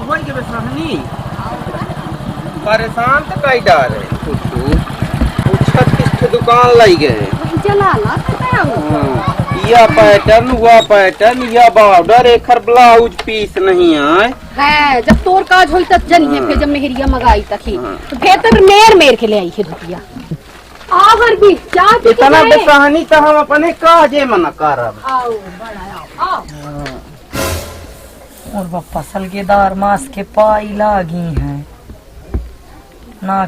हुआ के बेसहनी परेशान तो कई डार है छत्तीस दुकान लाई गए या पैटर्न हुआ पैटर्न या बॉर्डर एक ब्लाउज पीस नहीं आए है जब तोर काज होई तब जनिए फिर जब मेहरिया मंगाई तक ही तो फिर तो मेर के ले आई है रुपया आवर भी जा इतना बेसहनी तो हम अपने काजे मन करब आओ बड़ा आओ और फसल के दार मास के पाई लागी है ना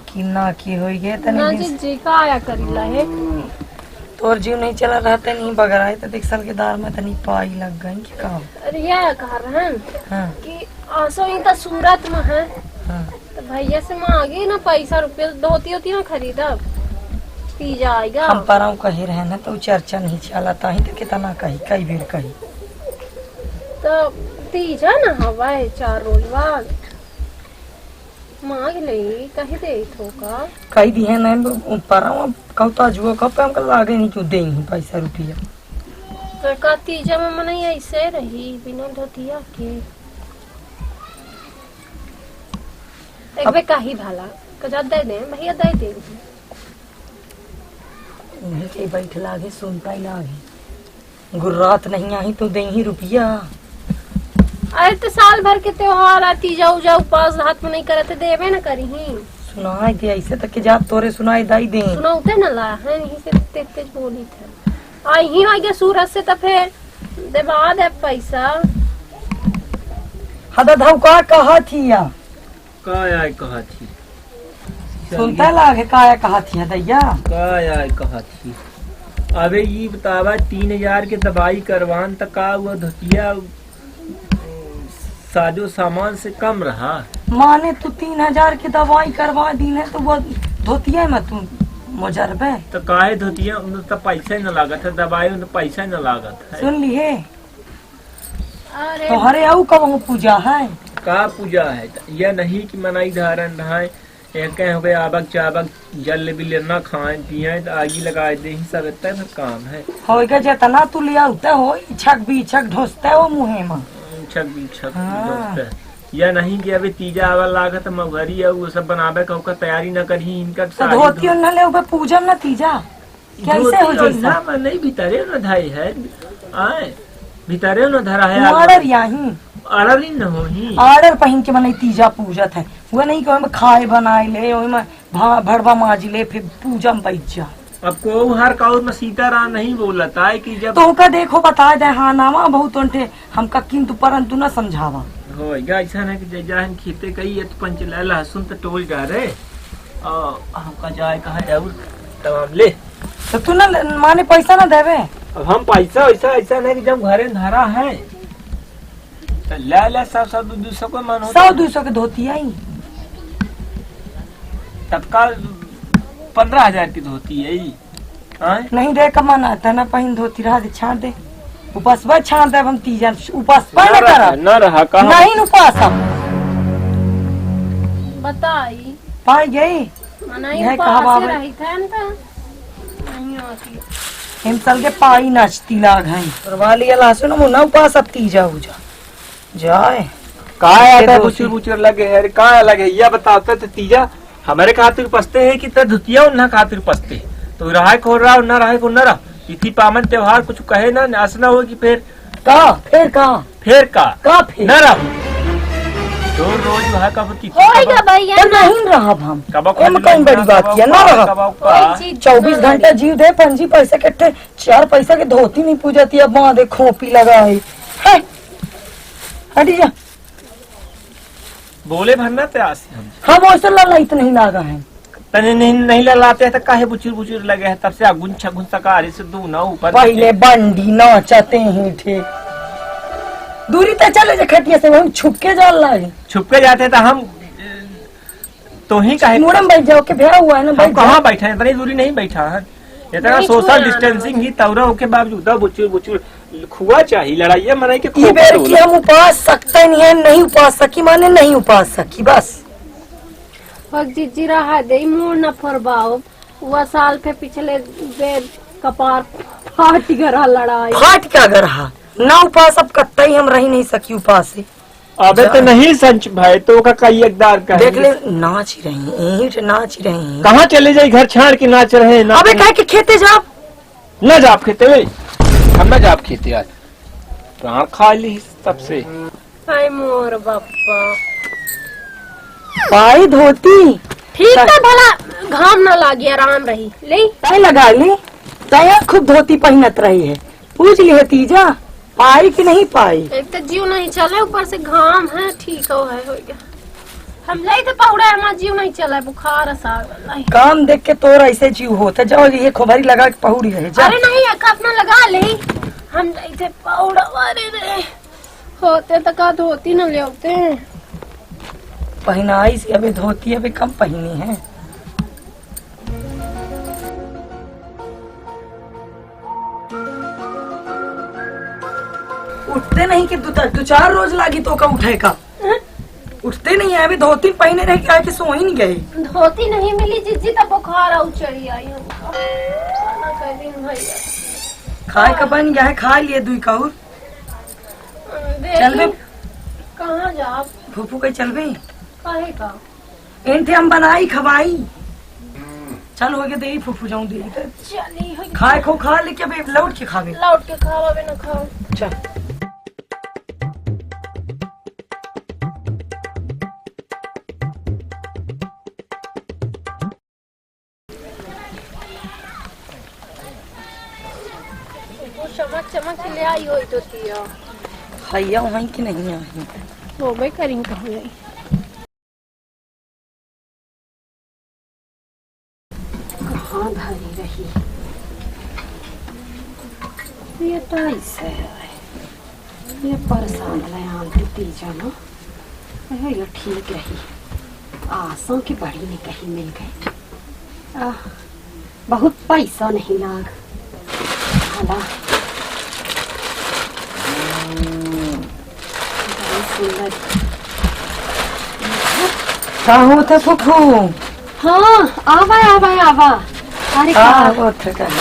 की हो गए ना जी का आया करीला है तोर जीव नहीं चला रहते नहीं बगराए तो देख साल के दार में तनी पाई लग गई कि का अरे ये कह रहन कि आसो इनका सूरत में है तो भैया से मांगे ना पैसा रुपये धोती होती ना खरीदा पी जाएगा हम पराऊ कही रहे ना तो चर्चा नहीं चलता ही तो कितना कही कई बेर कही तो तीजा ना हवा 4 रोज बाद मांग ले कही दे थोका कई दी है ना पराऊ कहता जुआ कब हमका लागे नहीं क्यों दे पैसा रुपया तो का तीजा में मन ऐसे रही बिना धोतिया के एक बे काही भाला कजा दे दे भैया दे दे उन्हें के बैठ लागे सुनता ही लागे गुर्रात नहीं आई तो दे ही रुपया अरे तो साल भर के त्योहार आती जाऊ जाऊ पास हाथ में नहीं करते देवे न करी ही सुनाई दे ऐसे तक के जात तोरे सुनाई दाई दे सुनाउते न ला है यहीं से तेज तेज बोली थे आई ही आ गया सूरत से तो फिर देवा दे पैसा हदा धाव का कहा थी या काया कहा थी सुनता लागे काया कहा थी दैया काया कहा थी अबे ये बतावा 3000 के दवाई करवान तक का हुआ धोतिया साजो सामान से कम रहा माने तू 3000 की दवाई करवा दी है तो वो धोतिया में तू मुजरबे तो काहे धोतिया उन तो पैसा ही न लागत है दवाई उन पैसा ही न लागत है सुन लिए अरे तो हरे आऊ कब पूजा है का पूजा है यह नहीं कि मनाई धारण रहा एक हो गए आबक चाबक जल बिल न खाए पिए तो आगी लगा दे ही सब इतना ना काम है होएगा जितना तू लिया उतना हो इच्छक भी इच्छक ढोसते हो मुहे में छक भी छक दोस्त है या नहीं कि अभी तीजा आवा लागत मगरी है वो सब बनावे का तैयारी न करी इनका तो धोती न ले उबे पूजन न तीजा कैसे हो जैसा ना नहीं भीतरे न धाई है आए भीतरे न धरा है ऑर्डर यहीं ऑर्डर ही न हो ही ऑर्डर पहिन के मने तीजा पूजत है वो नहीं कि में खाए बनाए ले ओय में भड़वा माजी ले फिर पूजा में बैठ जा अब को हर काउर में सीताराम नहीं बोलता है कि जब तो का देखो बता दे हाँ नामा बहुत उनटे हमका किंतु परंतु न समझावा होएगा ऐसा ना कि जहाँ खेते कही है तो पंच लहसुन तो टोल जा रहे और हमका जाए कहा जाऊ तमाम ले तो तू न माने पैसा न देवे अब हम पैसा वैसा ऐसा नहीं कि जब घरे धरा है तो ले ले सब 200 को मन 100-200 के धोती आई तत्काल 15,000 की धोती है ये नहीं दे कमाना आता ना पहिन धोती रहा दे छाड़ दे उपास बा छाड़ दे हम तीजा उपास पा न करा न रहा कहा नहीं उपास हम बताई पाई गई मनाई यह पास कहा बाबा रही था न नहीं आती हम चल के पाई नाचती लाग हैं करवा लिया लासो न मुना उपास अब तीजा हो जा जाए काय आता है बुचुर बुचुर लगे है काय लगे यह बताते तो तीजा हमारे खातिर पसते है कि त धुतिया उन्ना खातिर पसते तो रहा को रहा न रहा को न रहा तिथि पावन त्योहार कुछ कहे ना नासना हो कि फिर का न रहा तो रोज वहाँ का होएगा भैया तो नहीं रहा हम कहीं बड़ी बात किया ना रहा 24 घंटे जीव दे पंजी पैसे कट्टे 4 पैसा के धोती नहीं पूजती अब वहाँ दे खोपी लगाई हटी जा बोले भरना प्यास हम वैसे ललाई तो नहीं लागा है तने नहीं ललाते हैं तो काहे बुचुर बुचुर लगे हैं तब से अगुन छगुन सकारे से दू ना ऊपर पहले बंडी नाचते हैं थे दूरी तो चले जा खटिया से हम छुपके जा लागे छुपके जाते तो हम तो ही काहे मुड़म बैठ जाओ के ब्याह हुआ है ना हम कहाँ बैठा है इतनी दूरी नहीं बैठा है इतना सोशल डिस्टेंसिंग ही तवरा के बावजूद बुचुर बुचुर खुआ चाहिए लड़ाइया मनाई के हम उपास सकते नहीं है नहीं उपास सकी माने नहीं उपास सकी बस जी रहा दे मुड़ न फरबाओ वह साल पे पिछले बेर कपार फाट गरा लड़ाई फाट क्या गरा ना उपास अब कत्ता ही हम रही नहीं सकी उपास से अबे तो नहीं संच भाई तो का कई एकदार का देख ले नाच ही रही ईट नाच ही रही। कहाँ चले जाए घर छाड़ के नाच रहे ना। अबे कह के खेते जाओ न जाप खेते वे हम न जाप खेते आज प्राण खा ली तब से। हाय मोर बापा पाई धोती ठीक है भला घाम न लागी आराम रही ले तय लगा ली तय खूब धोती पहनत रही है। पूछ ली है तीजा पाई कि नहीं पाई। एक तो जीव नहीं चले ऊपर से घाम है ठीक हो गया हम ले तो पौड़ा हमारा जीव नहीं चला बुखार सा नहीं। काम देख के तोर ऐसे जीव होता जाओ ये खोभारी लगा के पहुड़ी रहे जा। अरे नहीं अपना लगा ले हम नहीं थे पौड़ा वाले रे होते तो का धोती न ले होते पहनाई से अबे धोती अबे कम पहनी है। उठते नहीं कि दो चार रोज लागी तो का उठे का उठते नहीं है। अभी धोती पहने रह के आके सो ही नहीं गए। धोती नहीं मिली जिज्जी तो बुखार आउ चढ़ी आई हमका खाना कर दिन भैया खाए का बन गया है खा लिए दुई का और चल बे कहाँ जा फूफू के चल बे काहे का थे हम बनाई खवाई चल हो गया दे फूफू जाऊं दे चली हो खाए खो खा लेके अबे लौट के खावे लौट के खावा भी न खाओ चल चमक चमक ले आई हो तो तिया हैया वहीं की नहीं आई हो भाई करिंग कहाँ गई कहाँ धरी रही ये तो ऐसे है ये परेशान है आंटी तीजा ना ये ठीक रही आसों की बड़ी ने कहीं मिल गए बहुत पैसा नहीं लाग भला सुंदर का होता फूफू। हाँ आवा आवा आवा अरे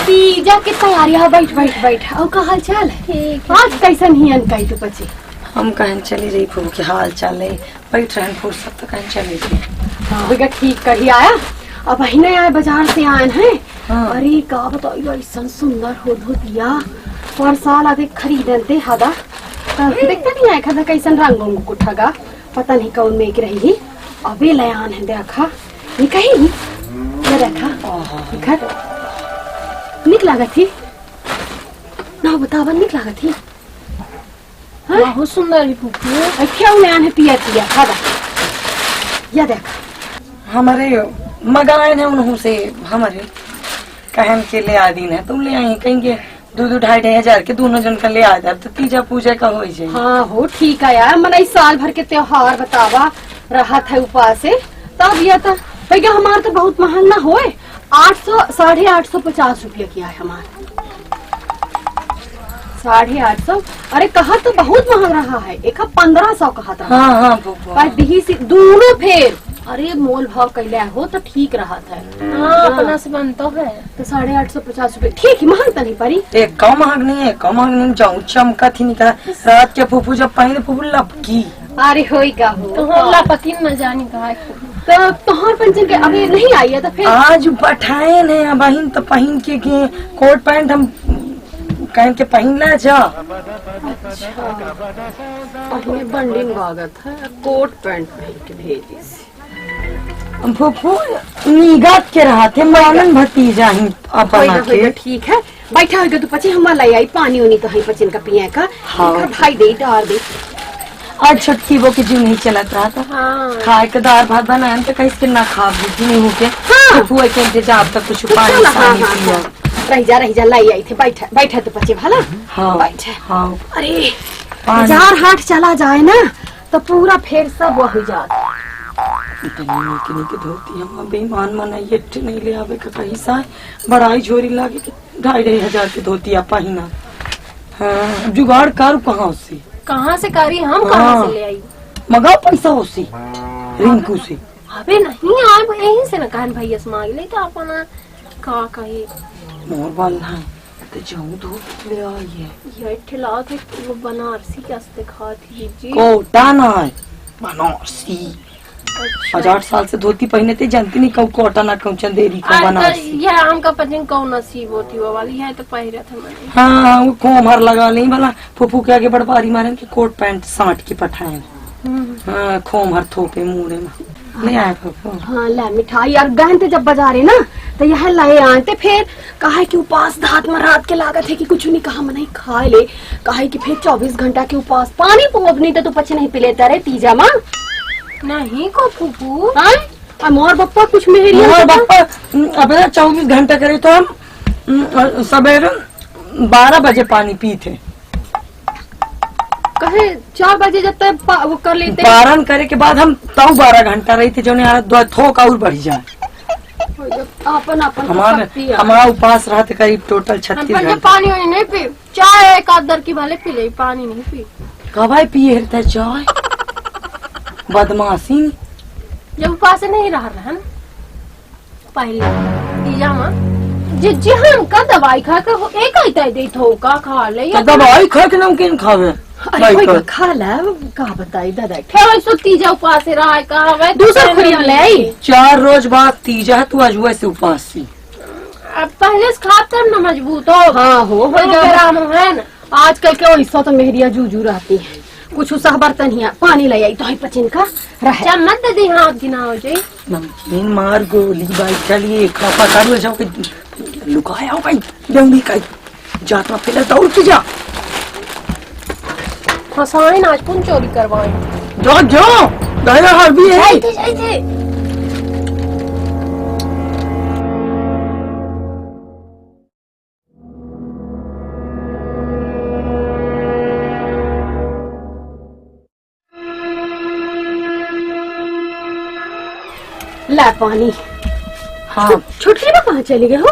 तीजा की तैयारी है बैठ बैठ बैठ और का हाल चाल है आज कैसन ही अनकाई तो बचे हम कहीं चली रही फूफू के हाल चाल है बैठ रहे फुर्सत तो कहीं चली रही बेटा ठीक कर ही आया अब नहीं आए बाजार से आए हैं। हाँ। अरे का बताइए ऐसा सुंदर हो धोतिया पर साल आधे खरीदते हदा देखता नहीं आया खदा कैसन रंगों को ठगा पता नहीं कौन में की रही अबे लयान है देखा ये कहीं ये देखा देखा निक लागत थी ना बतावा निक लागत थी बहुत सुंदर है फूफू क्या लयान है पिया पिया खदा या देखा हमारे मगाए हैं उन्हों से हमारे कहन के ले आदीन है तुम ले आई कहेंगे 2-2 हजार के दोनों जन का ले आ जाए तो तीजा पूजा का हो जाए। हाँ हो ठीक है यार मन साल भर के त्योहार बतावा रहा था उपास से तब यह था भैया हमारा तो बहुत महंगा ना होए 850 रुपया किया है हमारा 850 अरे कहा तो बहुत महंगा रहा है एक 1500 कहा था। हाँ हाँ दोनों फेर अरे मोल भाव कैले हो तो ठीक रहा था। हाँ अपना से बनता है तो 850 रुपए ठीक है महंग तो नहीं पड़ी एक कम महंग नहीं है कम महंग नहीं जाऊँ चमका थी निकला रात के फूफू जब पहले फूफू लपकी अरे होगा हो लपकी न जाने कहा तो तोहर पंचन के अभी नहीं आई है तो फिर आज बैठाए ने बहन तो पहन के कोट पैंट हम कह के पहनना जा पहले बंडिंग लागत है कोट पैंट पहन के भेजी फूफू निगत के रहा थे मानन भतीजा ही अपना के ठीक है बैठा होगा तो पचे हमारा लाई आई पानी उनी तो है पचन का पिया का भाई दे डाल दे आज छुटकी वो के जीव नहीं चलत रहा था। हाँ। खाए के दाल भात बनाए तो कैसे ना खा भी नहीं हो के फूफू के इंतजार तक कुछ पानी सानी पिया रह जा लाई आई थे बैठा बैठा तो पचे भला हाँ बैठा हाँ अरे बाजार हाट चला जाए ना तो पूरा फेर सब वही जात इतनी के धोती हम बेईमान मना ये नहीं ले आवे का कहीं सा बड़ाई झोरी लागे कि 2.5 हजार की धोती आप पहिना। हाँ जुगाड़ कर कहाँ से करी हम कहाँ से ले आई मगा पैसा उसी रिंकू से अबे नहीं आए यहीं से न कहन भैया से मांग ले तो अपना का कहे मोर बाल है तो जाऊं धूप ले आई है ये ठेला थे वो बनारसी कैसे खाती जी। कोटा ना है बनारसी। 50 साल से धोती पहने थे, जानती नहीं कहूँ कोटा ना कहूँ चंदेरी का बनारसी। ये हमका पता कौन नसीब होती वो वाली है तो पहिरा था मैंने। हाँ वो कोमहर लगा ली भला फूफू के आगे बड़बारी मारे कि कोट पैंट साट के पठाए। हाँ खोमहर थोपे मुंह में नहीं आया फूफू। हाँ ला मिठाई यार गहन थे जब बाजारे ना तो यह लाए आते फिर कहा कि उपास धात में रात के लागत है कि कुछ नहीं कहा मना खा ले कहा कि फिर 24 घंटा के उपास पानी पोप नहीं तो पचे नहीं पी लेता रे तीजा माँ नहीं को फूफू। हाँ मोर बप्पा कुछ मेरी मोर बप्पा अबे 24 घंटा करे तो हम सवेरे 12 बजे पानी पीते। कहे 4 बजे जब तक वो कर लेते पारण करे के बाद हम तब 12 घंटा रही थी जो ने थोक और बढ़ जाए। अपन अपन हमारा उपास रहते करीब टोटल 36 घंटे। पानी वानी नहीं पी चाय एक आध दर की भले पी ले पानी नहीं पी। कब पिए चाय बदमाशी जब उपास नहीं रहा है ना पहले तीजा जी हम का दवाई खा कर एक आई दे थो का खा ले तो दवाई खा के नमकीन खावे खा ला का बताई दादा ठे तीजा उपास रहा है का वे दूसरा खुरिया ले आई 4 रोज बाद तीजा है तू आज वैसे उपास सी अब पहले से खा तब न मजबूत हो। हाँ हो है ना आजकल के वैसा तो मेहरिया जूजू रहती है कुछ उसह बर्तन ही पानी ले आई तो ही पचिन का रह मत दे हाथ गिना हो जाए नमकीन मार गोली बाई चलिए खापा काढ़ जाओ के लुकाया हो भाई जंगली का जाता पहले दौड़ के जा फसाइन आज कौन चोरी करवाए जो जो दायरा हर भी है जाइए ला पानी। हाँ छुटकी में कहाँ चली गए हो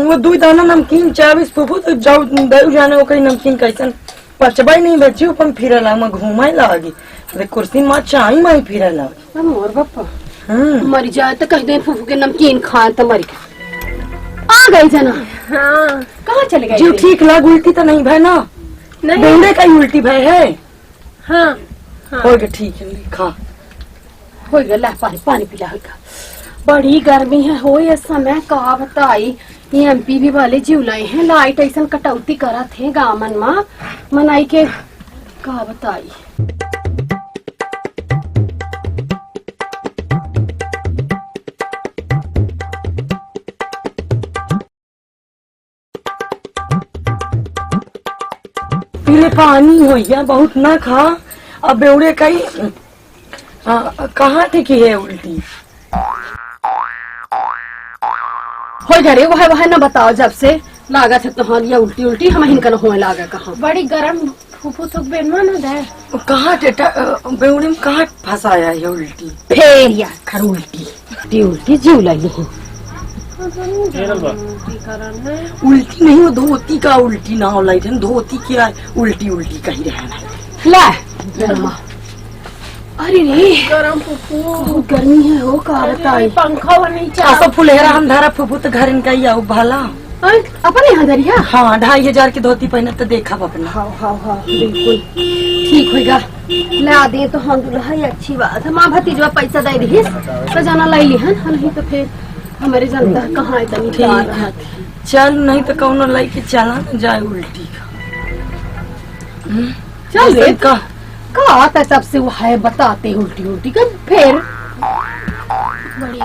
वो 2 दाना नमकीन 24 फूफू तो जाओ दे जाने वो कहीं नमकीन कैसन पचबाई नहीं बची अपन फिर ला मैं घूमाई लागी अरे कुर्सी में चाई मैं फिर लागी मोर बापा मर जाए तो कह दे फूफू के नमकीन खाए तो मर आ गई जना। हाँ कहाँ चले गए जो ठीक लग उल्टी तो नहीं भाई ना नहीं का उल्टी भाई है। हाँ हो गया ठीक है खा हो गया ला पानी पानी पिला होगा बड़ी गर्मी है हो ये समय का बताई ये एमपी वाले जीवलाई हैं लाइट ऐसा कटौती करा थे गामन माँ मनाई के का बताई। पीले पानी हो गया बहुत ना खा अब बेवड़े कहीं कहाँ थे कि है उल्टी हो जा रे वह न बताओ जब से लागत है तो ये उल्टी उल्टी हम हिनकन होने लागा कहाँ बड़ी गरम फूफू तो बेनमा न दे कहाँ बेवड़े में कहाँ फंसाया है उल्टी फेर या खर उल्टी उल्टी जीव लगी है उल्टी नहीं वो धोती का उल्टी ना हो लाई थे धोती क्या उल्टी उल्टी कही रहे ला अरे रे गरम फूफू गर्मी है हो का बताई पंखा नहीं सब फुलेरा हम धारा फूफू तो घर इनका ही आओ भाला अपने यहाँ दरिया। हाँ 2500 की धोती पहने तो देखा अपना। हाँ हाँ हाँ बिल्कुल ठीक होगा ला दे तो हम दुल्हा ही अच्छी बात है माँ भतीजवा पैसा दे दी तो जाना लाई ली है नहीं तो फिर हमारे जनता कहाँ इतनी चल नहीं तो कौन लाई के चला न जाए उल्टी चल रे का आता तब से वो है बताते उल्टी उल्टी का फिर बड़ी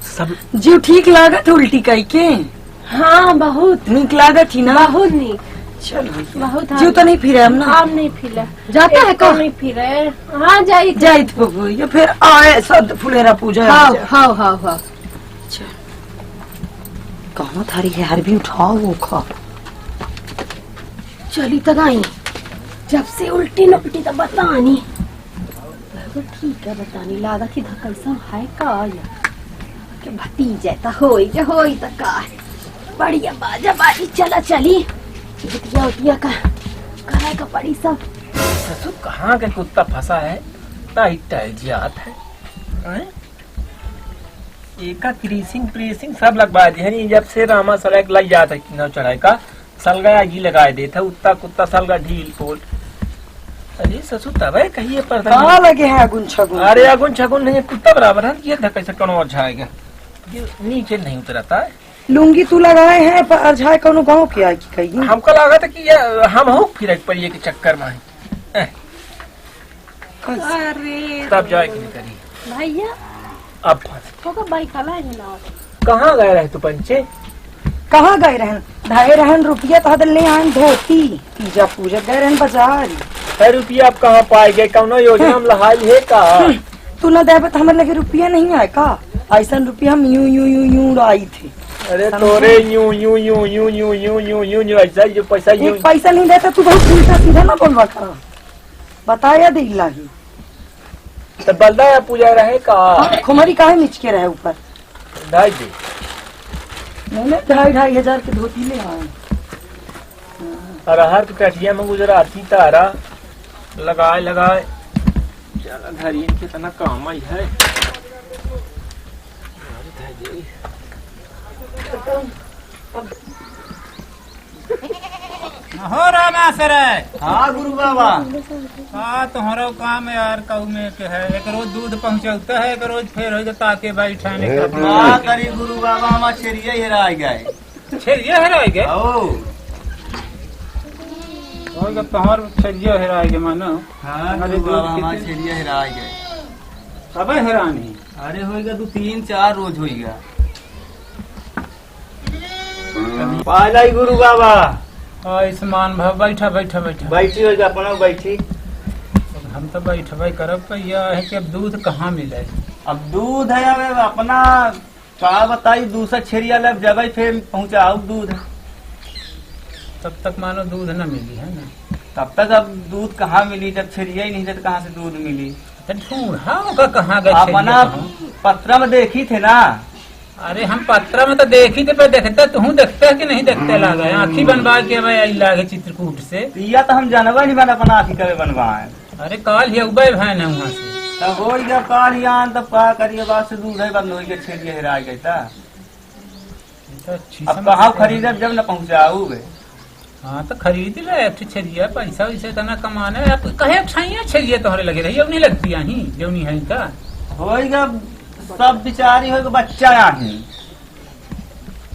सब जीव ठीक लागत उल्टी कई के। हाँ बहुत नीक लागत ही ना बहुत नीक चलो बहुत जीव तो नहीं फिरे हम ना हम नहीं फिरे जाता है कौन नहीं फिरे हाँ जाइत बबू ये फिर आए सब फुलेरा पूजा हाँ हाँ हाँ हाँ कहाँ थारी है हर भी उठाओ वो खा चली तक आई जब से उल्टी न उल्टी तो बतानी ठीक है बतानी लागत ही कैसा है का के भतीजे तो होई तो का बढ़िया बाजा बाजी चला चली बिटिया उटिया का करे का पड़ी सब ससुर कहाँ के कुत्ता फंसा है टाइट टाइट जात है एका क्रीसिंग प्रेसिंग सब लगवा दी है। जब से रामा सड़क लग जाता है चढ़ाई का सलगा जी लगा देता उत्ता कुत्ता सलगा ढील पोल। अरे ससुर तब है कहिए पर कहाँ लगे हैं अगुन छगुन? अरे अगुन छगुन नहीं कुत्ता बराबर है। ये कैसे टनो जाएगा ये नीचे नहीं उतरता है। लुंगी तू लगाए हैं पर अरझाए कौन गाँव के आए की कही? हमको लगा था कि ये हम हो फिर पर ये के चक्कर में है। अरे तब जाए कि नहीं करी भैया अब होगा बाइक वाला है ना। कहाँ गए रहे तू पंचे? कहाँ गए रहन? 2.5 रहन रुपया तो हद ले आन धोती पूजा पूजा गए रहन बाजार। 2 रुपया आप कहाँ पाए गए? कौनो योजना में लहाई है का? तू न दे तो हमारे लगे रुपया नहीं आए का? ऐसा रुपया हम यूं यूं यूं यूं आई थे। अरे तोरे यूं यूं यूं यूं यूं यूं यूं यूं यूं ऐसा जो पैसा यूं एक पैसा नहीं देता तू बहुत उल्टा सीधा ना बोलवा का बताया दे लागी। तो बल्दा या पूजा रहे का? खुमारी काहे मिचके रहे ऊपर? ढाई दे मैंने 2.5 हजार की धोती ले आए। अरहर की टटिया में गुजराती तारा लगाए लगाए चला धरियन के तना काम आई है। हो रामा सर। हाँ गुरु बाबा। हाँ तुम्हारा काम यार कहू में के है। एक रोज दूध पहुँचौता है, एक रोज फिर हो जाता के बैठाने का। क्या करी गुरु बाबा, हमारे छेरिया हेरा गए। छेरिया हेराए गए? ओ तुम्हार छेरिया हेराए गए मानो। हाँ गुरु बाबा, हमारे छेरिया हेरा गए। अब हैरानी अरे होएगा 2-3-4 रोज होएगा। पालाई गुरु बाबा। आयुष्मान भव। बैठा बैठा बैठा बैठी होएगा अपना बैठी। हम तो बैठबे करब। यह है कि अब दूध कहाँ मिले? अब दूध है अब अपना का बताई दूसरा छेरिया लब जब फिर पहुँचाऊ दूध। तब तक मानो दूध न मिली है ना। तब तक अब दूध कहाँ मिली? जब छेरिया ही नहीं तो कहाँ से दूध मिली? ढूंढा होगा कहाँ गए अपना पत्र में देखी थे ना। अरे हम पत्रा में तो देखी थे पर देखते तू देखते कि नहीं देखते लागे आँखी बनवा के भाई लागे चित्रकूट से। या तो हम जानवा नहीं बना अपना आँखी कभी बनवाए। अरे काल ही उबे भाई है वहाँ से तब हो गया काल यान तब का करिए बात से दूध है बंद हो गया छेरिया हेरा गई था। अब कहाँ खरीदब जब न पहुँचाऊ। हाँ तो खरीद ले छेरिया पैसा वैसे तना कमाना है। कहे अच्छा छेरिया तोहरे लगे रही अब नहीं लगती यही जो नहीं है का होएगा सब बिचारी होएगा बच्चा यहाँ।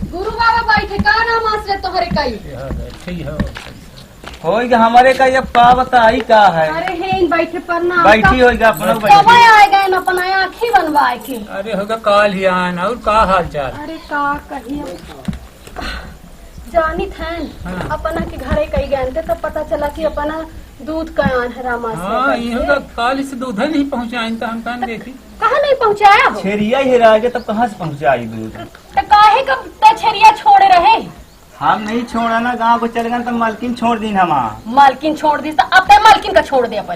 गुरु बाबा बैठे का नाम आसरे तोहरे कई? ठीक है होएगा हमारे का ये का बताई का है। अरे हे बैठे पर ना बैठी होएगा अपना कब आएगा न अपन आँखी बनवाए के। अरे होगा काल ही आना। और का हाल चाल? अरे का कहिए जानी थे हाँ। अपना के घरे कई गए थे तब पता चला कि अपना दूध कयान है रामा से। हाँ ये होगा काल से दूध नहीं पहुँचाए तो हम कहाँ देखी। कहाँ नहीं पहुँचाया हो? छेरिया हेरा गया तब कहाँ से पहुँचाई दूध? तो काहे कब छेरिया छोड़े रहे? हम नहीं छोड़ा ना गाँव को चल गए तो मालकिन छोड़ दी हम। मालकिन छोड़ दी तो अब तक मालकिन का छोड़ दे अपन।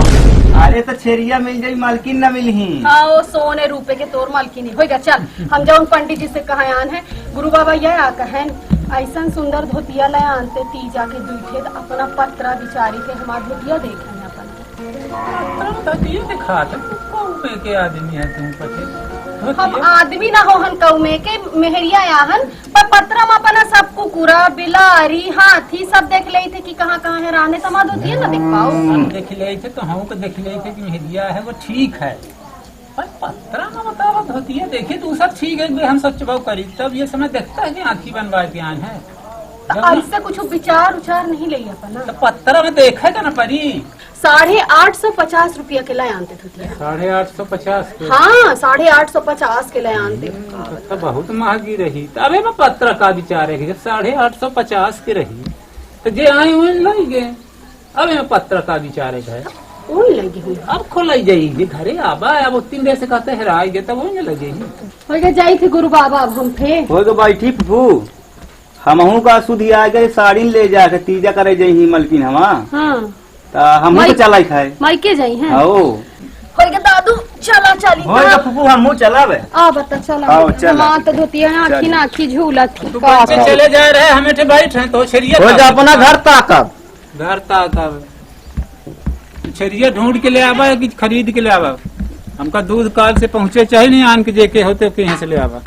अरे तो छेरिया मिल जाई मालकिन न मिली। हाँ वो सोने रूपे के तोर मालकिन ही होगा। चल हम जाऊँ पंडित जी से कहा है गुरु बाबा यह आ कहें ऐसा सुंदर धोतिया ले आनते तीजा के दूठे तो अपना पत्रा बिचारी के हमारा धोतिया देखे के आदमी है तुम पते हम आदमी ना हो हन कऊ में के मेहरिया आहन पर पत्रा में अपना सब कुकुरा बिलारी हाथी सब देख ले थे कि कहाँ कहाँ है राने समाध होती है ना देख पाओ। हम देख ले थे तो हम को देख ले थे कि मेहरिया है वो ठीक है पर पत्रा में बतावत होती है। देखिए तू सब ठीक है हम सच भाव करी तब ये समय देखता है कि आँखी बनवा के आए हैं तो ऐसे कुछ विचार उचार नहीं ले अपना। तो पत्रा में देखेगा ना परी 850 रुपया के लाए आनते थे। 850? हाँ 850 के लाए आनते। तो बहुत महंगी रही। अबे मैं पत्रा का विचार है 850 की रही तो जे आए हुए लाई गए। अब मैं पत्रा का विचार है लगी हुई अब खोलाई जाएगी घरे आबा अब 3 देर से कहते हेराए गए तब वही लगेगी। हो जाई थे गुरु बाबा अब हम थे होएगा बैठी फूफू हमहू का सुधी आ गए साड़ी ले जाके तीजा करे जाही मलकिन हमा। हाँ हम तो चला खाए मायके जाई हैं। होएगा दादू चला चली होएगा फूफू हमहू चलावे। आ बता चला आओ, चला। मां तो धोतिया आँखी ना आँखी झूला थी। तू बच्चे चले जा रहे हमें तो बैठ हैं तो छरिया होएगा अपना घर ताकब छरिया ढूंढ के ले आवा कि खरीद के ले आवा? हमका दूध काल से पहुँचे चाहिए नहीं आन के जेके होते कहीं से ले आवा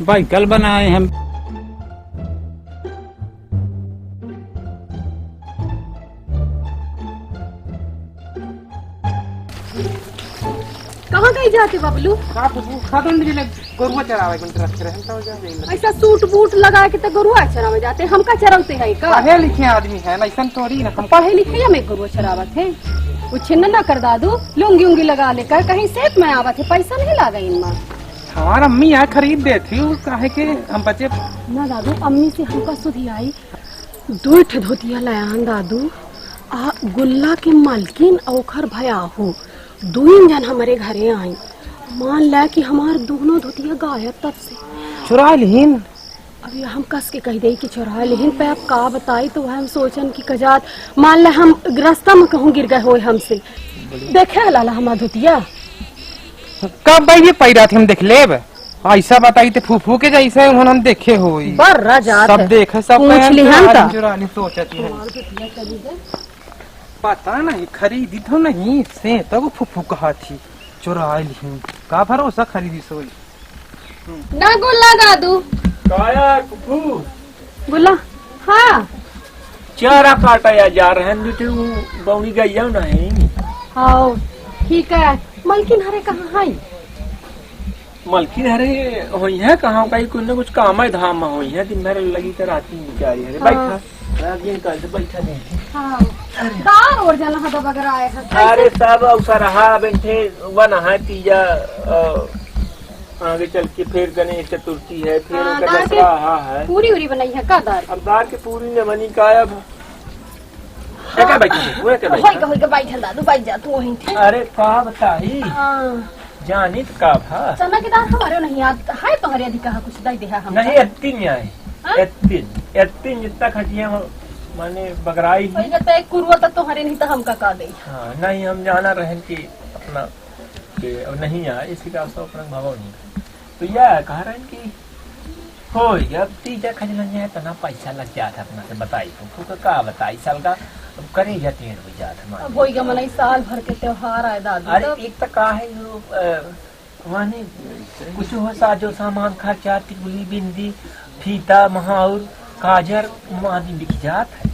भाई कल बनाए हम। कहाँ गई जाके बबलू? ऐसा सूट बूट लगा के तो गरुआ चरावे जाते, हमका चरावते है का? पढ़े लिखे आदमी है ना, ऐसा थोड़ी ना। हम पढ़े लिखे हमें गरुआ चरावत है। वो छिन्न ना कर दादू, लुंगी उंगी लगा लेकर कहीं सेठ में आवत है, पैसा नहीं लागा इनमें। हमारा अम्मी यहाँ खरीद देती हूँ, काहे के हम बच्चे ना दादू, अम्मी से हमका सुधी आई 2 धोतिया लयान दादू। आ गुल्ला के मालकिन औखर भया हो 2 जन हमारे घरे आई। मान ला कि हमार दोनों धोतिया गायब तब से। चुरा लीन। अभी हम कस के कह दे कि चुरा लेकिन पे अब का बताई, तो हम सोचन की कजात मान ला हम रास्ता में कहूँ गिर गए हो हमसे। देखे लाला हमार धोतिया कब भाई ये पैरा थे हम देख लेब। ऐसा बताई थे फूफू के जैसे उन्होंने हम देखे हो बर्रा जात सब देखे सब पूछ ली हम ता। चुरानी सोचती है। पता नहीं खरीदी तो नहीं से तब फूफू कहा थी चुरा ली। का भरोसा खरीदी सोई ना गुल्ला दादू। काया कुकू गुल्ला हाँ चारा काटा या जा रहे हैं तू बौनी गई नहीं। हाँ ठीक है। मलकिन हरे कहाँ है? मलकिन हरे हुई है कहाँ कहीं कुछ न कुछ काम है धाम में हुई है, दिन भर लगी तो राती बेचारी है। बैठा बैठा नहीं। हाँ दार और जाना हदा बगर आए हैं। अरे सब अवसर रहा बैठे बना है तीजा आगे चल के फिर गणेश चतुर्थी है, फिर हाँ, उनका दार दसरा रहा है। पूरी उरी बनाई है का दार? अब दार के पूरी न बनी का अब क्या बैठी वो क्या बैठी? होई के बैठल दादू बैठ जा तू वहीं थे। अरे का बताई हाँ जानी तो का भा चना के दार हमारे नहीं याद है, तुम्हारे अधिक कहा कुछ दे दे हम नहीं एत्तीन आए एत्तीन जितना खटिया माने बगराई वही कहते हैं कुरवा तक तुम्हारे नहीं तो हम का दे। हाँ नहीं हम जाना रहे कि अपना कि अब नहीं आए इसी का अपना भाव नहीं तो यह कह रहे हैं कि हो अब तीजा खजलन है तना पैसा लग जाता अपना से बताई तो का बताई साल का अब करे जाती है रुपये जाता अब वही का मनाई साल भर के त्योहार आए दादू। अरे एक तो का है माने कुछ हो साजो सामान खर्चा टिकुली बिंदी फीता महाउर काजर आदि बिक जात है।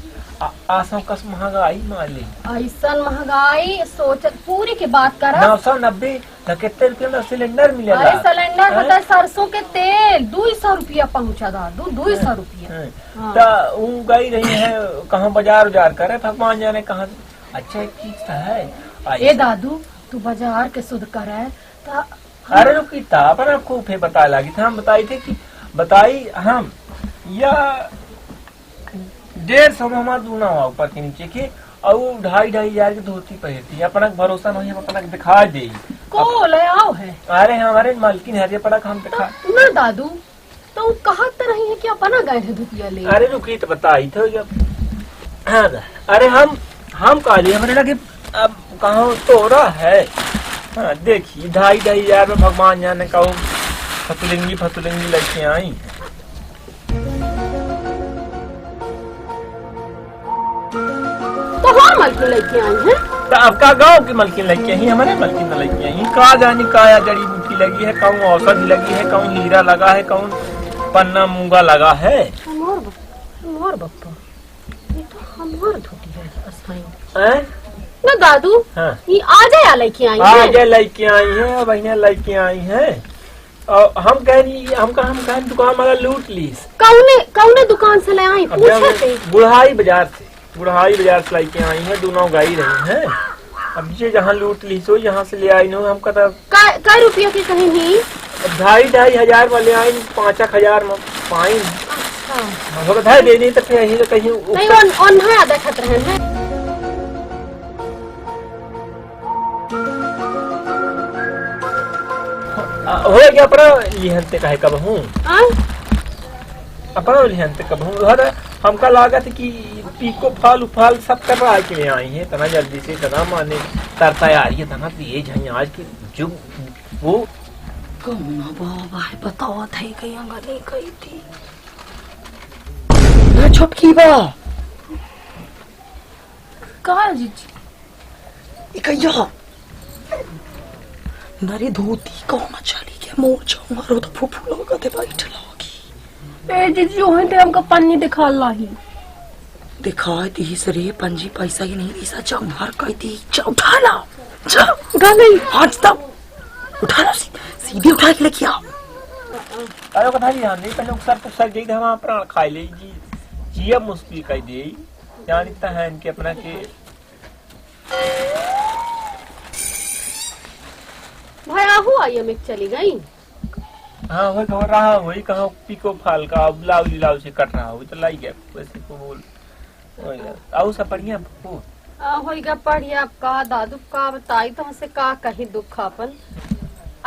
आसों कस महंगाई मान ली ऐसा महंगाई सोचत पूरी की बात कर 990 कितने रुपये में सिलेंडर मिलेगा। अरे सिलेंडर होता है सरसों के तेल 200 रुपया पहुँचा दादू 200 रुपया। तो गई रही है कहाँ बाजार उजार करे भगवान जाने कहाँ। अच्छा एक चीज है ए दादू तू बाजार के शुद्ध करे तो अरे रुकी था पर आपको फिर बता लगी था हम बताई थे कि बताई हम या 150 में हमारा दूना हुआ ऊपर के नीचे के और 2,500 की धोती पहनती अपना भरोसा नहीं हम अपना दिखा दे को ले आओ है। अरे हमारे मालकिन है पड़ा हम दिखा ना दादू तो कहा तो रही है कि अपना गए थे धोतिया ले। अरे रुकी तो बताई थे हाँ अरे हम काली हमारे लगे अब कहा तोरा है। हाँ देखिए 2,500 में भगवान जाने का फतुलिंगी लड़के आई तो हाँ मलकिन लड़के आई हैं। तो आपका गांव की मलकिन लड़के ही हमारे मलकिन लड़के आई का जानी काया जड़ी बूटी लगी है कहूँ औषधि लगी है कहूँ हीरा लगा है कहूँ पन्ना मूंगा लगा है। हमार बप्पा ये तो हमार धोती है ना दादू। हाँ ये आज या लड़की आई है। आज लड़के आई है बहने लड़के आई है और हम कह दुकान वाला लूट ली कौने दुकान से ले आई पूछे थे। बुढ़ाई बाजार से लड़के आई है दोनों गाई रही हैं। अब ये जहाँ लूट ली सो यहाँ से ले आई नो हम कई रुपया की कहीं नहीं 2,500 वाले आई 5,000 में पाई बधाई देनी तो फिर यही कहीं नहीं देखत रहे हैं। हो गया अपना लिहनते कहे कब हूँ अपना लिहनते कब हूँ हमका लागत कि पीको फाल सब कर रहा है कि ले आई है तना जल्दी से तना माने तर तैयारी है तना ये झई आज की जुग वो कौना बाबा है बताओ थे कहीं गली गई थी छुटकी बा कहा जी इकैया नरे धोती कौन चली के मोर चौमारो तो फुफू लोग ते बैठ लगी। ए जीजी ओहे ते हमका पन्नी दिखा लाही। दिखाई दी सरे पंजी पैसा ही नहीं दिसा चौधार कह दी उठा ला उठा नहीं आज तक उठा ला सीधे उठा के लेके आओ। अरे कथा ध्यान नहीं पहले सर तो सर गई हम प्राण खाई ले जी जिया मुश्किल कह दे जानता है इनके अपना के भाई आहू आई में चली गई। हाँ वही खबर रहा वही कहा पिको फाल का ब्लाउज लाउज से कट रहा हो तो लाई गया वैसे को बोल आओ सब बढ़िया फूफू होइगा बढ़िया का दादू का बताई तो हमसे का कही दुख अपन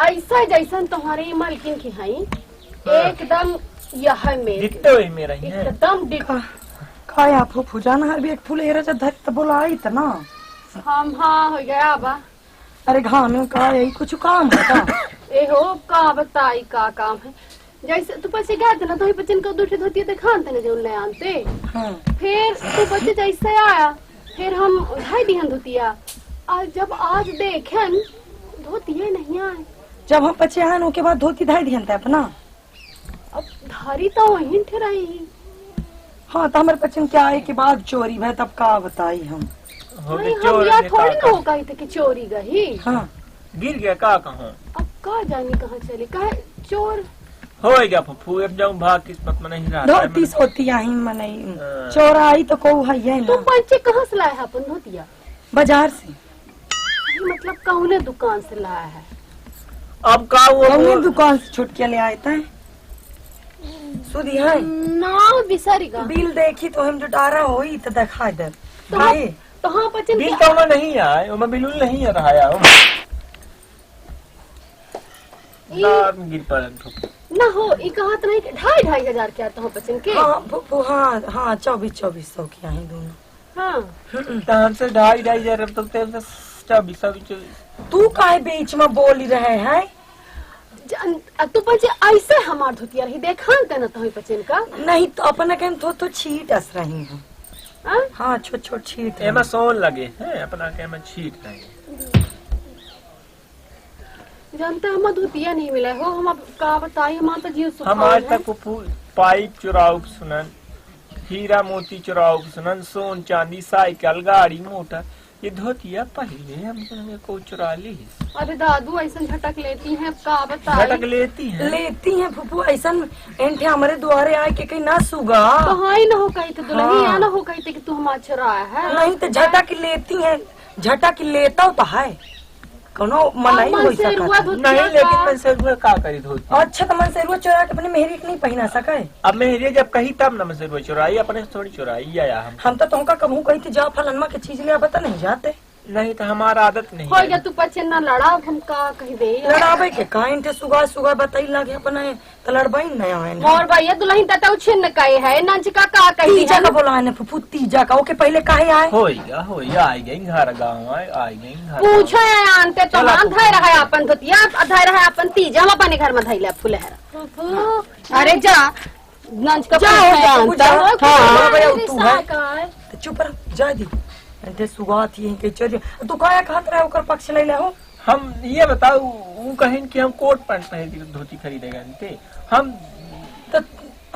ऐसा जैसन तुम्हारी मालकिन की हई एकदम यह मेरे दिखते हुए मेरा ही है एकदम खाया फूफू जाना हर भी एक फूल एरा जा धर तो बोला आई तना हम हाँ हो गया बा। अरे घामे का यही कुछ काम है का ए हो का बताई का काम है जैसे तू पैसे गया थे ना तो बच्चन को दूसरे धोती ते खानते ने जो ले आनते हाँ। फिर तू बच्चे जैसे आया फिर हम ढाई दिहन धोतिया और जब आज देखें धोतिये नहीं आए जब हम बच्चे आए उसके बाद धोती धाई दिहन था अपना अब धारी तो वहीं ठहराई ही। हाँ तो हमारे बच्चन के आए के बाद चोरी है तब का बताई हम नहीं हम यहाँ थोड़ी ना हो गई थे कि चोरी गई। हाँ गिर गया का कहूँ अब का जाने कहाँ चले कहा चोर हो गया फूफू अब जाऊँ भाग किस्मत में नहीं रहा धोती सोती आई मनई चोराई तो को है ये तू ना पंचे कहाँ से लाया है अपन धोतिया बाजार से मतलब कौने दुकान से लाया है। अब का हमने वो दुकान से छुट के ले आए थे सुधी है ना बिसारीगा बिल देखी तो हम जो डारा होई तो दिखाई दे तो भाई तो हाँ बच्चन बिल तो मैं नहीं आए वो मैं बिल्कुल नहीं आ रहा है गिर पड़ा ना हो ये कहा तो नहीं 2,500 के आता हूँ बच्चन के। हाँ फूफू हाँ हाँ 2400 की आई दोनों। हाँ तहन से 2,500 तक ते 24 तू काहे बीच में बोली रहे है तू पंचे ऐसे हमार धोतिया रही देखा ना तो बच्चन का नहीं तो अपना कहम तो छीट अस रही हूँ हाँ? हाँ छोट छोट छीट एमा सोन लगे हैं अपना के में छीट लगे जानते हम धोतिया नहीं मिला हो हम अब का बताई हम तो जीव सुखा हम आज तक पाइप चुराव सुनन हीरा मोती चुराव सुनन सोन चांदी साइकिल गाड़ी मोटर ये धोतिया पहले हम को चुरा ली। अरे दादू ऐसा झटक लेती हैं का बताई झटक लेती हैं फूफू ऐसा एंठे हमारे द्वारे आए के कहीं ना सुगा तो हाँ ही ना हो कही थे दुल्हनी हाँ। ना हो कही थे कि तू हमारा चुराया है नहीं तो झटक लेती है झटक लेता तो है कोनो मनाई हो सकता नहीं लेकिन मैं से का करी धोती अच्छा तो मन से रुआ चुरा के अपने मेहरी के नहीं पहना सके अब मेहरी जब कही तब न मैं से चुराई अपने से थोड़ी चुराई आया हम तो तुमका कबू कही थी जा फलनमा के चीज ले बता नहीं जाते नहीं तो हमारा आदत नहीं हो गया तू पचे ना लड़ा हम का कही दे लड़ाबे के काइन थे सुगा सुगा बताई लगे अपने तो लड़बाई नहीं आए और भैया दुल्हन तता छिन्न कहे है नाच का कही तीजा का बोला है फुफू तीजा का ओके पहले काहे आए होइगा आई गई घर गाँव आई गई घर पूछो आनते तो मान धैर है अपन धोतिया धैर है अपन तीजा हम अपने घर में धैले फुलहरा अरे जा नाच का तू है चुप रह जा दी एंटे सुगा थी के चल तू काया खात रहा ओकर पक्ष ले ले हो हम ये बताओ वो कहें कि हम कोट पैंट पहन के धोती खरीदेगा इनते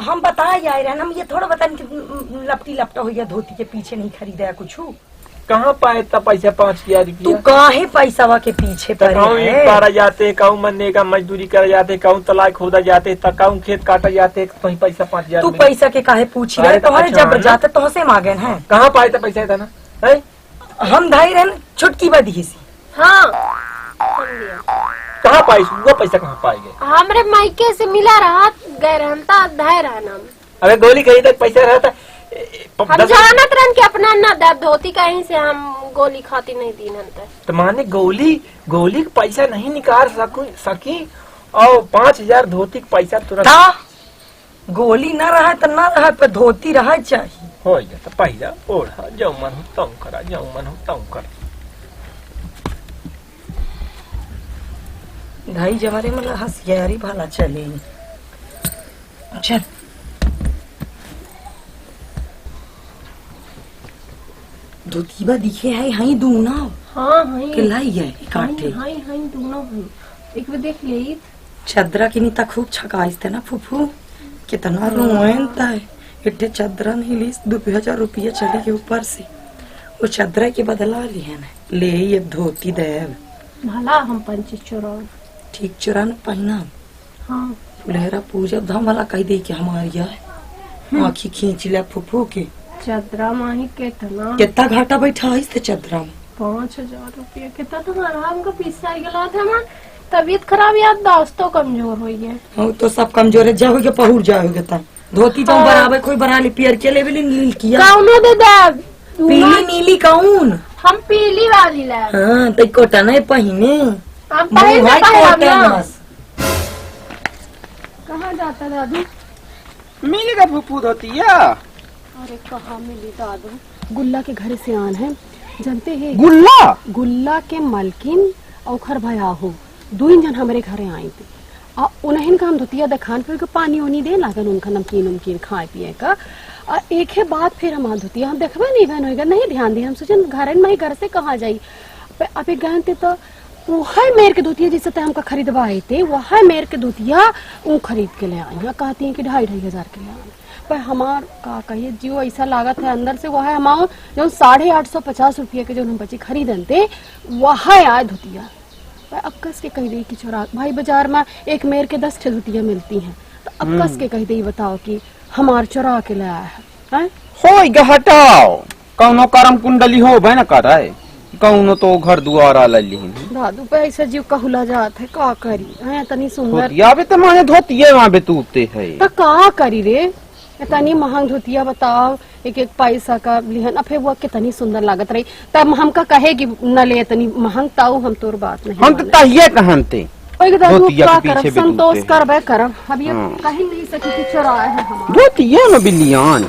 हम बताए जा रहे हैं हम ये थोड़ा बताएं कि लपटी लपटा हो गया धोती के पीछे नहीं खरीदा कुछ कहाँ पाए इतना पैसा 5,000 तू रुपया काहे पैसा के पीछे पारा जाते कहूँ मरने का मजदूरी करे जाते कहूँ तलाक खोदा जाते कहूँ खेत काटा जाते कहीं पैसा 5,000 तू पैसा के काहे पूछ रहे तुम्हारे जब जाते तो से मांगे हैं कहाँ पाए था पैसा था ना है हम धाई रहे छुटकी बदी सी हाँ कहाँ पाई वो पैसा कहाँ पाए गए हमरे मायके से मिला रहा गए रहता धाय रहा नाम अगर गोली कहीं तक पैसा रहता हम जानत रहन के अपना ना दर्द होती कहीं से हम गोली खाती नहीं दी नंतर तो माने गोली का पैसा नहीं निकाल सकी और 5,000 धोती का पैसा तुरंत गोली न रहा तो न रहा पर धोती रहा चाहिए हो गया तो पैसा ओढ़ा जाऊ मन हो तंग करा जाऊ मन हो तंग करा भाई जमारे मतलब हंसियारी भाला चले चल धोतीबा दिखे है हई दूना हाँ हई के लाई है काटे हई हई दूना हई एक बार देख ले। चदरा की नीता खूब छकाइस थे ना फूफू, कितना रोएंता है। इतने चदरा नहीं ली, 2000 रुपया चले के ऊपर से। वो चदरा के बदला लिए ना, ले ये धोती देव भला हम 25 चोरा ठीक चुरा न पहना। हाँ फुलहरा पूजा धम वाला कह दे कि हमारी है। आँखी खींच लिया फूफू के। चदरा माही कितना कितना घाटा बैठा है इस चदरा में। 5000 रुपया कितना तुम्हारा हमको पीसा गला था। हमार तबीयत खराब, याद दोस्तों कमजोर हुई है। हाँ तो सब कमजोर है, जाओगे पहुर जाओगे तब धोती जो बराबर कोई बना ली पियर के लेवल नील किया कौनो दे दे पीली नीली कौन। हम पीली वाली ले। हाँ तो कोटन है पहने। हम पहले मुँह है पहले कोटन ना। बस। कहाँ जाता दादू? मिलेगा फूफू धोतिया। अरे कहाँ मिली दादू? गुल्ला के घर से आन है, जानते हैं? गुल्ला गुल्ला के मलकिन और खर भया हो 2 जन हमारे घरे आए थे। उन्हें का हम धोतिया दिखान फिर पानी उनी दे लागन उनका नमकीन उमकीन खाए पिए का। एक है बात फिर हमार धोतिया हम देखबा नहीं बहन होगा, नहीं ध्यान दिया। हम सोचे घर से कहाँ जाई। अब गए थे तो वह मेर के धोतिया जिससे हमका खरीदवाए थे, वह मेर के धोतिया वो खरीद के ले आई। कहती है कि 2,500 के ले आई। पर हमार का कहिए जो ऐसा लागत है अंदर से, वह हमार जो 850 रुपये के जो हम बच्चे खरीदन थे वह आए धोतिया। अक्कस के कह दे कि चोरा भाई बाजार में एक मेर के 10 धोतिया मिलती हैं, तो अक्कस के कह दे बताओ कि हमार चोरा के ले आया है। होई हटाओ कौनो करम कुंडली हो भाई ना कर है, कौनो तो घर दुआरा लली दादू पे ऐसा जीव कहला जात है, का करी है तनी सुंदर धोतिया बे तो माने धोतिया वहाँ बे तूते है। तो का करी रे, इतनी महंग धोतिया बताओ, एक पैसा का लिहन। अब वो कितनी सुंदर लागत रही, तब हमका कहे कि न ले इतनी महंग, ताऊ हम तोर बात नहीं हम तो तहिए कहनते दादू धोतिया का के पीछे करब भी संतोष तूते। करबे करब। अब ये कहीं नहीं सकी कि चोरा है हमारा धोतिया में बिलियान